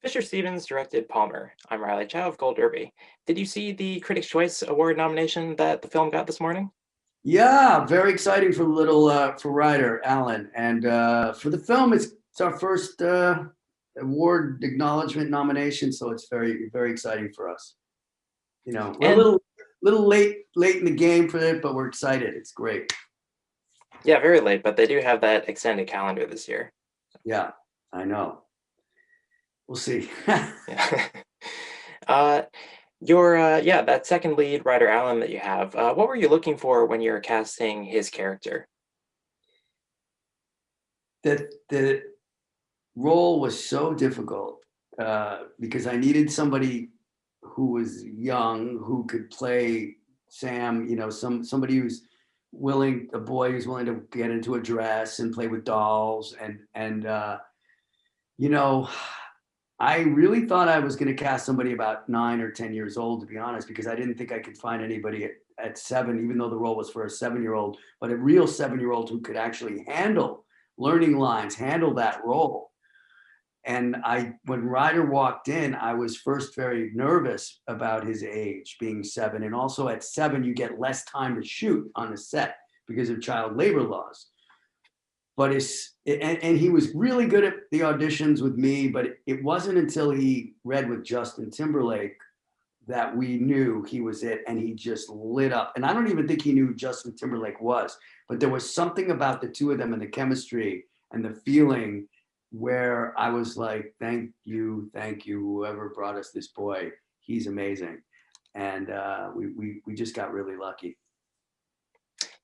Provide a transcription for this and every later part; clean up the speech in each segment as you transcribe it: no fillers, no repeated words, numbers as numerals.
Fisher Stevens directed Palmer. I'm Riley Chow of Gold Derby. Did you see the Critics' Choice Award nomination that the film got this morning? Yeah, very exciting for little for Ryder Allen, and for the film, it's our first award acknowledgement nomination, so it's very exciting for us. You know, we're a And little late in the game for it, but we're excited. It's great. yeah, very late, but they do have that extended calendar this year. Yeah, I know. We'll see. Yeah. uh, yeah, that second lead, Ryder Allen, that you have. What were you looking for when you were casting his character? The role was so difficult because I needed somebody who was young who could play Sam. You know, somebody who's willing, a boy who's willing to get into a dress and play with dolls, and you know, I really thought I was going to cast somebody about 9 or 10 years old, to be honest, because I didn't think I could find anybody at 7, even though the role was for a 7-year-old, but a real 7-year-old who could actually handle learning lines, handle that role. And when Ryder walked in, I was first very nervous about his age, being 7. And also at 7, you get less time to shoot on the set because of child labor laws. But and he was really good at the auditions with me, but it wasn't until he read with Justin Timberlake that we knew he was it, and he just lit up. And I don't even think he knew who Justin Timberlake was, but there was something about the two of them and the chemistry and the feeling where I was like, thank you, whoever brought us this boy. He's amazing. And we just got really lucky.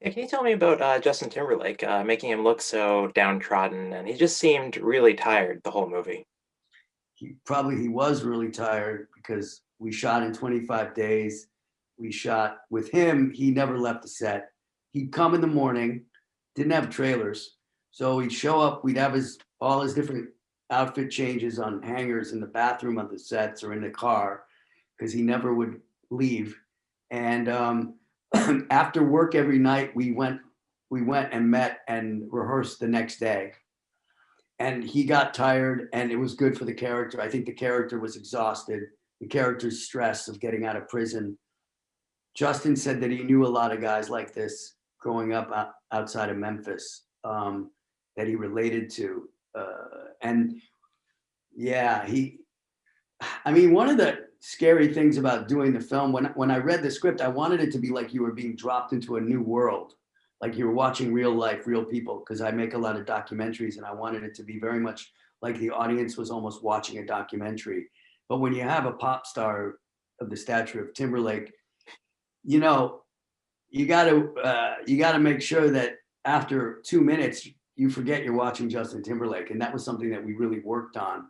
Yeah, can you tell me about Justin Timberlake, making him look so downtrodden, and he just seemed really tired the whole movie. He was really tired because we shot in 25 days. We shot with him. He never left the set. He'd come in the morning, didn't have trailers. So he'd show up, we'd have all his different outfit changes on hangers in the bathroom of the sets or in the car because he never would leave. And after work every night, we went and met and rehearsed the next day. And he got tired, and it was good for the character. I think the character was exhausted. The character's stress of getting out of prison. Justin said that he knew a lot of guys like this growing up outside of Memphis, that he related to. And yeah, I mean, one of the scary things about doing the film, when I read the script, I wanted it to be like you were being dropped into a new world, like you were watching real life, real people, because I make a lot of documentaries, and I wanted it to be very much like the audience was almost watching a documentary. But when you have a pop star of the stature of Timberlake, you know, you got to make sure that after 2 minutes you forget you're watching Justin Timberlake, and that was something that we really worked on,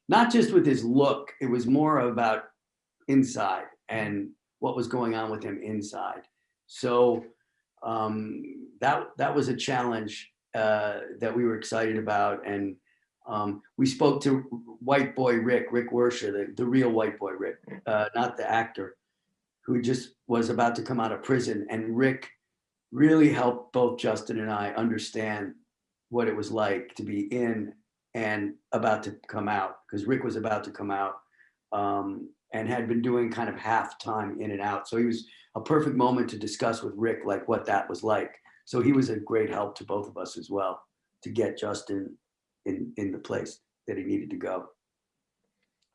not just with his look. It was more about inside and what was going on with him inside. So that was a challenge that we were excited about, and we spoke to white boy Rick Wersha, the real white boy Rick, not the actor, who just was about to come out of prison. And Rick really helped both Justin and I understand what it was like to be in and about to come out, because Rick was about to come out, and had been doing kind of half time in and out. So he was a perfect moment to discuss with Rick like what that was like. So he was a great help to both of us as well to get Justin in the place that he needed to go.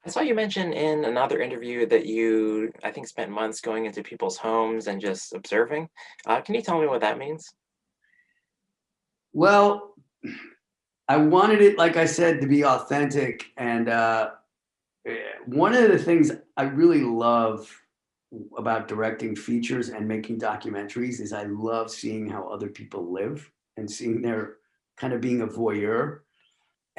I saw you mention in another interview that you, I think, spent months going into people's homes and just observing. Can you tell me what that means? Well, I wanted it, like I said, to be authentic. And one of the things I really love about directing features and making documentaries is I love seeing how other people live and seeing their kind of being a voyeur.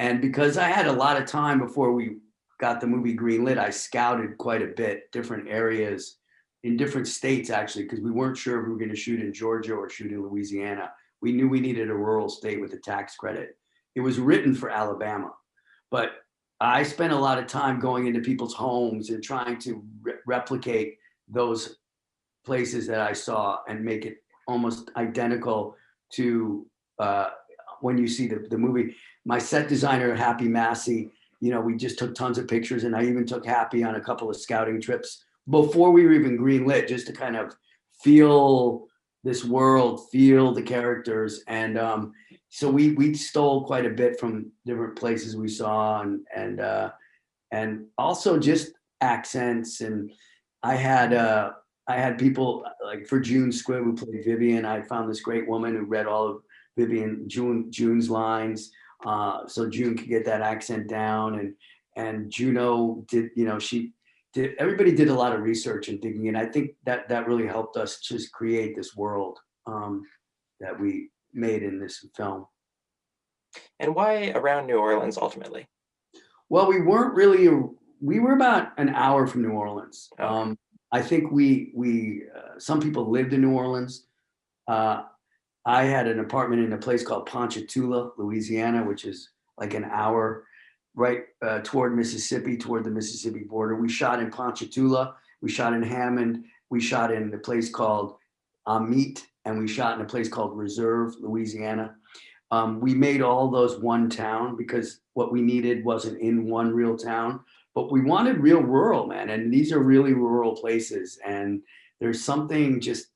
And because I had a lot of time before we got the movie greenlit, I scouted quite a bit, different areas in different states, actually, because we weren't sure if we were going to shoot in Georgia or shoot in Louisiana. We knew we needed a rural state with a tax credit. It was written for Alabama, but I spent a lot of time going into people's homes and trying to replicate those places that I saw and make it almost identical to when you see the movie. My set designer, Happy Massey, we just took tons of pictures, and I even took Happy on a couple of scouting trips before we were even greenlit, just to kind of feel this world, feel the characters. And so we stole quite a bit from different places we saw, and also just accents. And I had I had people like for June Squibb, who played Vivian. I found this great woman who read all of June's lines, so June could get that accent down. And Juno did, she did. Everybody did a lot of research and digging in. I think that really helped us just create this world that we made in this film. And why around New Orleans ultimately? Well, we weren't really. We were about an hour from New Orleans. Okay. I think we some people lived in New Orleans. Uh, I had an apartment in a place called Ponchatoula, Louisiana, which is like an hour right toward Mississippi, toward the Mississippi border. We shot in Ponchatoula, we shot in Hammond, we shot in a place called Amite, and we shot in a place called Reserve, Louisiana. We made all those one town because what we needed wasn't in one real town, but we wanted real rural, man. And these are really rural places. And there's something just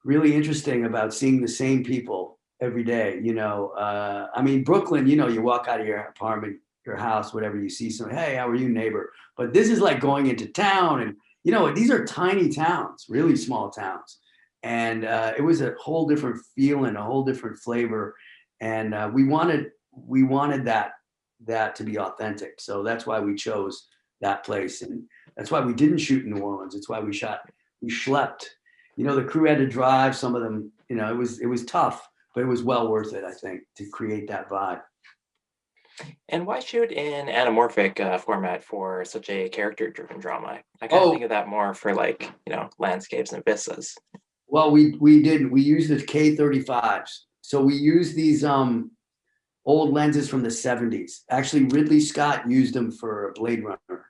really interesting about seeing the same people every day. I mean, Brooklyn, you walk out of your apartment, your house, whatever, you see some, hey, how are you, neighbor? But this is like going into town, and these are tiny towns, really small towns. And it was a whole different feeling, a whole different flavor. And we wanted that to be authentic. So that's why we chose that place. And that's why we didn't shoot in New Orleans. It's why we schlepped. The crew had to drive. Some of them, it was tough, but it was well worth it, I think, to create that vibe. And why shoot in anamorphic format for such a character-driven drama? I kind of Oh, think of that more for like, landscapes and vistas. well, we didn't. We used the K35s. So we used these old lenses from the 70s. Actually, Ridley Scott used them for Blade Runner.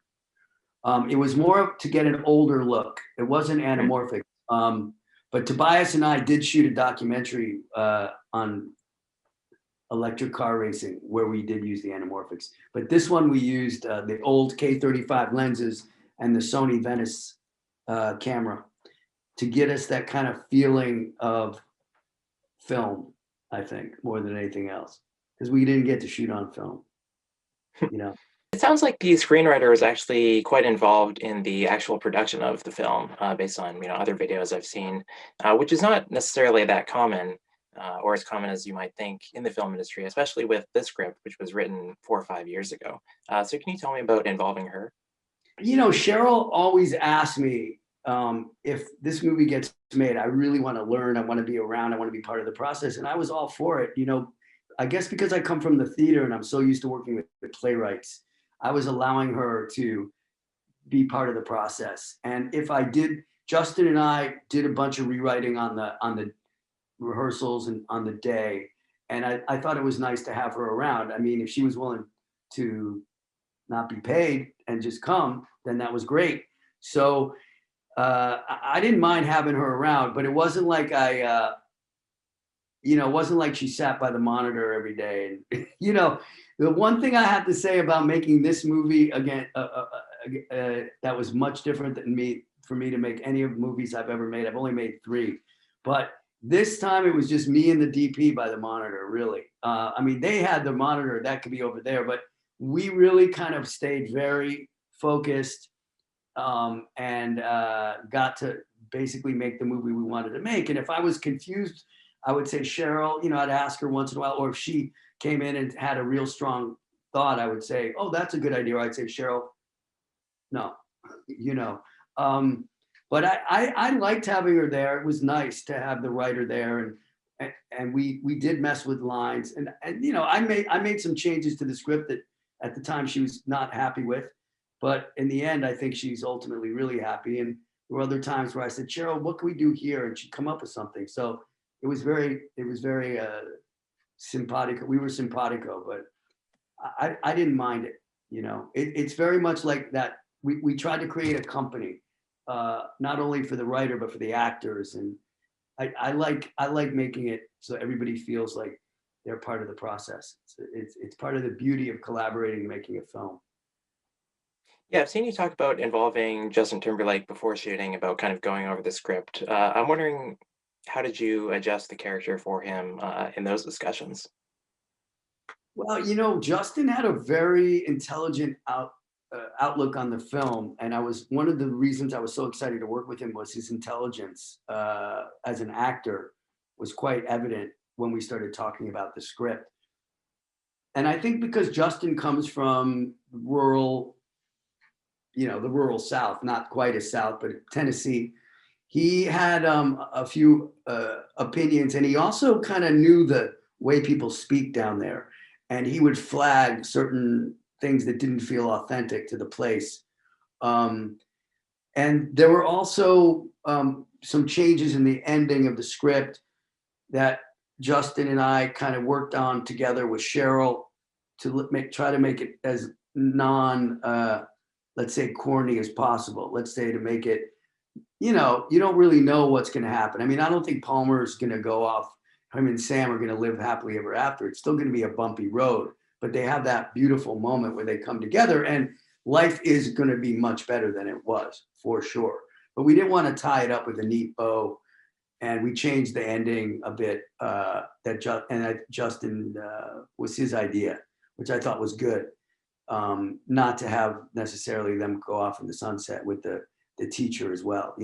It was more to get an older look. It wasn't Mhm. anamorphic. But Tobias and I did shoot a documentary on electric car racing where we did use the anamorphics. But this one we used the old K35 lenses and the Sony Venice camera to get us that kind of feeling of film, I think, more than anything else, because we didn't get to shoot on film, you know. It sounds like the screenwriter was actually quite involved in the actual production of the film, based on other videos I've seen, which is not necessarily that common, or as common as you might think in the film industry, especially with this script, which was written 4 or 5 years ago. So can you tell me about involving her? Cheryl always asks me if this movie gets made, I really want to learn. I want to be around. I want to be part of the process. And I was all for it. I guess because I come from the theater and I'm so used to working with playwrights, I was allowing her to be part of the process. And if I did, Justin and I did a bunch of rewriting on the rehearsals and on the day. And I thought it was nice to have her around. I mean, if she was willing to not be paid and just come, then that was great. So I didn't mind having her around, but it wasn't like it wasn't like she sat by the monitor every day. And the one thing I have to say about making this movie again, that was much different than for me to make any of the movies I've ever made. I've only made 3, but this time it was just me and the DP by the monitor. Really, I mean, they had the monitor that could be over there, but we really kind of stayed very focused, and got to basically make the movie we wanted to make. And if I was confused, I would say Cheryl, I'd ask her once in a while, or if she came in and had a real strong thought, I would say, oh, that's a good idea. Or I'd say, Cheryl, no, you know. But I liked having her there. It was nice to have the writer there, and we did mess with lines, and I made some changes to the script that at the time she was not happy with, but in the end I think she's ultimately really happy. And there were other times where I said, Cheryl, what can we do here? And she'd come up with something. So it was very simpatico. We were simpatico, but I didn't mind it. It's very much like that. We tried to create a company, not only for the writer but for the actors, and I like making it so everybody feels like they're part of the process. It's part of the beauty of collaborating and making a film. Yeah, I've seen you talk about involving Justin Timberlake before shooting, about kind of going over the script. I'm wondering, how did you adjust the character for him in those discussions? Well, Justin had a very intelligent outlook on the film, and I was one of the reasons I was so excited to work with him was his intelligence as an actor was quite evident when we started talking about the script. And I think because Justin comes from rural, the rural South, not quite as South, but Tennessee, he had a few opinions, and he also kind of knew the way people speak down there, and he would flag certain things that didn't feel authentic to the place. Um, and there were also some changes in the ending of the script that Justin and I kind of worked on together with Cheryl to try to make it as non, let's say, corny as possible. Let's say to make it, you don't really know what's going to happen. I mean, I don't think Palmer is going to go off. Him and Sam are going to live happily ever after. It's still going to be a bumpy road, but they have that beautiful moment where they come together, and life is going to be much better than it was for sure. But we didn't want to tie it up with a neat bow, and we changed the ending a bit. Justin was his idea, which I thought was good. Not to have necessarily them go off in the sunset with the teacher as well.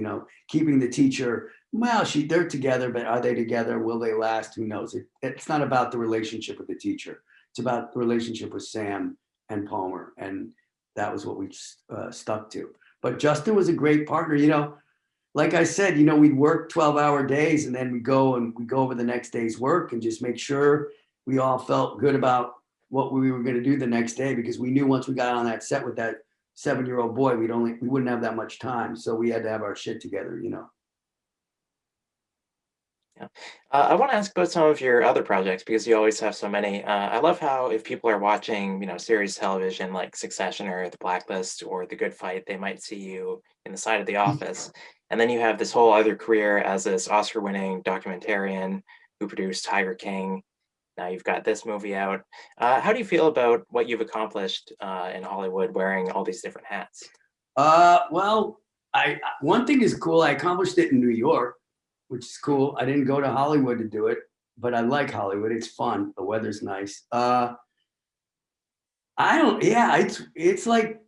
Keeping the teacher, well, they're together, but are they together? Will they last? Who knows? It's not about the relationship with the teacher. It's about the relationship with Sam and Palmer, and that was what we stuck to. But Justin was a great partner. Like I said, we'd work 12-hour days, and then we go over the next day's work and just make sure we all felt good about what we were going to do the next day, because we knew once we got on that set with that 7-year-old boy, we wouldn't have that much time. So we had to have our shit together. Yeah. I want to ask about some of your other projects because you always have so many. I love how if people are watching, series television like Succession or The Blacklist or The Good Fight, they might see you in the side of The Office. And then you have this whole other career as this Oscar-winning documentarian who produced Tiger King. Now you've got this movie out. How do you feel about what you've accomplished in Hollywood wearing all these different hats? Well, one thing is cool. I accomplished it in New York, which is cool. I didn't go to Hollywood to do it, but I like Hollywood. It's fun. The weather's nice. I don't. Yeah, it's like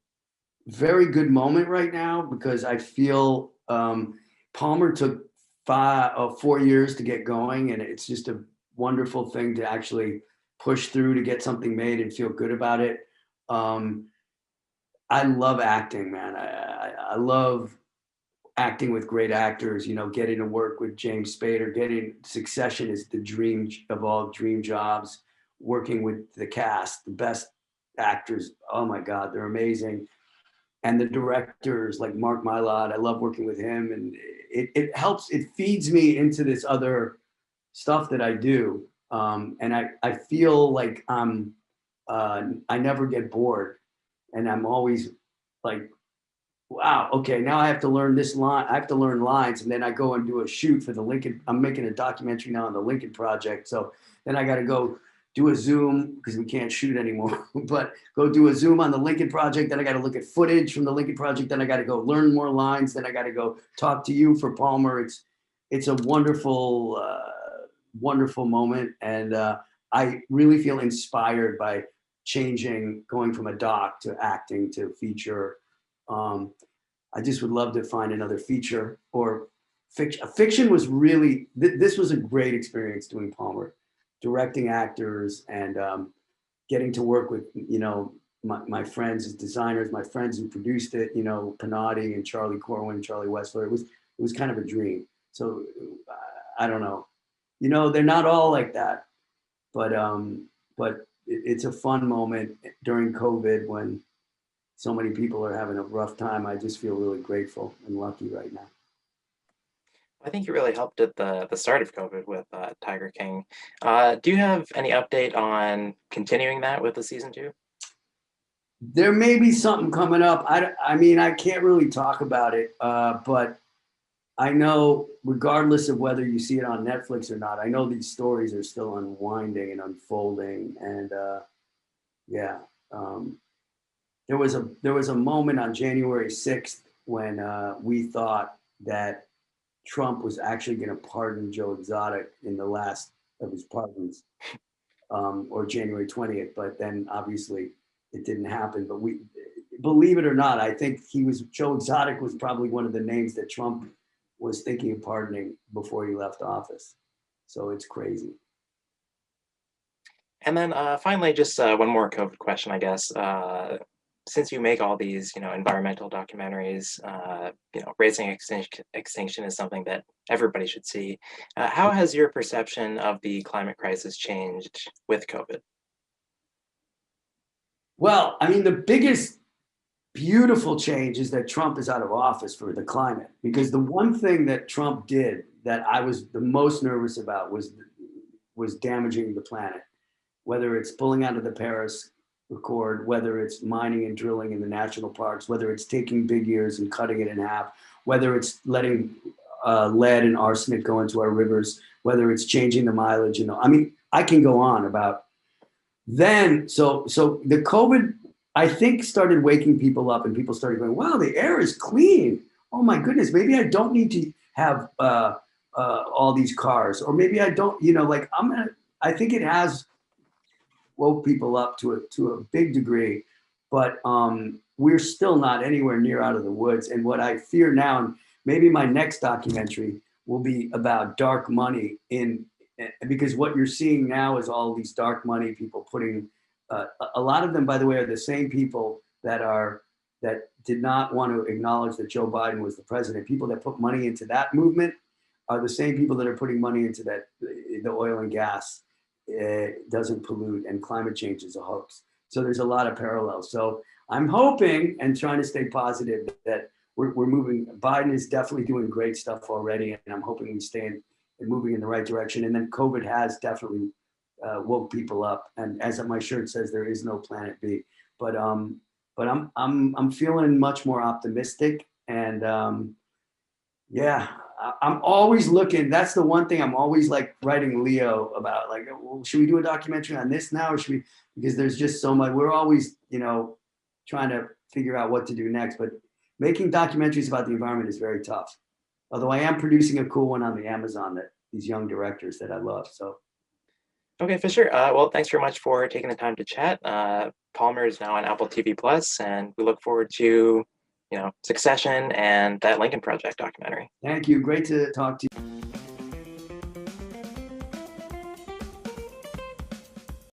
very good moment right now because I feel Palmer took 4 years to get going, and it's just a wonderful thing to actually push through to get something made and feel good about it. I love acting, man. I love acting with great actors, getting to work with James Spader, getting Succession is the dream of all dream jobs, working with the cast, the best actors. Oh my God, they're amazing. And the directors like Mark Mylod, I love working with him. And it helps, it feeds me into this other stuff that I do. And I feel like I never get bored, and I'm always like, wow, okay, now I have to learn this line. I have to learn lines, and then I go and do a shoot for the Lincoln. I'm making a documentary now on the Lincoln Project, so then I got to go do a Zoom because we can't shoot anymore. But go do a Zoom on the Lincoln Project. Then I got to look at footage from the Lincoln Project. Then I got to go learn more lines. Then I got to go talk to you for Palmer. It's a wonderful, wonderful moment, and I really feel inspired by going from a doc to acting to feature. I just would love to find another feature or fiction. Fiction was really, this was a great experience doing Palmer, directing actors and getting to work with, my friends as designers, my friends who produced it, Panotti and Charlie Corwin, Charlie Wessler. It was kind of a dream. So I don't know, they're not all like that, but it's a fun moment during COVID when so many people are having a rough time. I just feel really grateful and lucky right now. I think you really helped at the start of COVID with Tiger King. Do you have any update on continuing that with the season 2? There may be something coming up. I mean, I can't really talk about it, but I know, regardless of whether you see it on Netflix or not, I know these stories are still unwinding and unfolding. And yeah, um, there was a moment on January 6th when we thought that Trump was actually going to pardon Joe Exotic in the last of his pardons, or January 20th. But then obviously it didn't happen. But we, believe it or not, I think Joe Exotic was probably one of the names that Trump was thinking of pardoning before he left office. So it's crazy. And then finally, just one more COVID question, I guess. Since you make all these, environmental documentaries, raising extinction is something that everybody should see. How has your perception of the climate crisis changed with COVID? Well, I mean, the biggest beautiful change is that Trump is out of office for the climate. Because the one thing that Trump did that I was the most nervous about was damaging the planet, whether it's pulling out of the Paris Accord, whether it's mining and drilling in the national parks, whether it's taking big ears and cutting it in half, whether it's letting lead and arsenic go into our rivers, whether it's changing the mileage. I mean, I can go on about then. So the COVID, I think, started waking people up, and people started going, wow, the air is clean. Oh my goodness, maybe I don't need to have all these cars, or maybe I don't, like I think it has woke people up to a big degree, but we're still not anywhere near out of the woods. And what I fear now, and maybe my next documentary will be about dark money because what you're seeing now is all these dark money people putting. A lot of them, by the way, are the same people that did not want to acknowledge that Joe Biden was the president. People that put money into that movement are the same people that are putting money into the oil and gas. It doesn't pollute, and climate change is a hoax. So there's a lot of parallels. So I'm hoping and trying to stay positive that we're moving. Biden is definitely doing great stuff already, and I'm hoping we stay moving in the right direction. And then COVID has definitely woke people up. And as my shirt says, there is no planet B. But I'm feeling much more optimistic. And yeah, I'm always looking. That's the one thing I'm always like writing Leo about. Like, well, should we do a documentary on this now, or should we? Because there's just so much. We're always, trying to figure out what to do next. But making documentaries about the environment is very tough. Although I am producing a cool one on the Amazon that these young directors that I love. So Okay, for sure. Well, thanks very much for taking the time to chat. Palmer is now on Apple TV Plus, and we look forward to, Succession and that Lincoln Project documentary. thank you. Great to talk to you.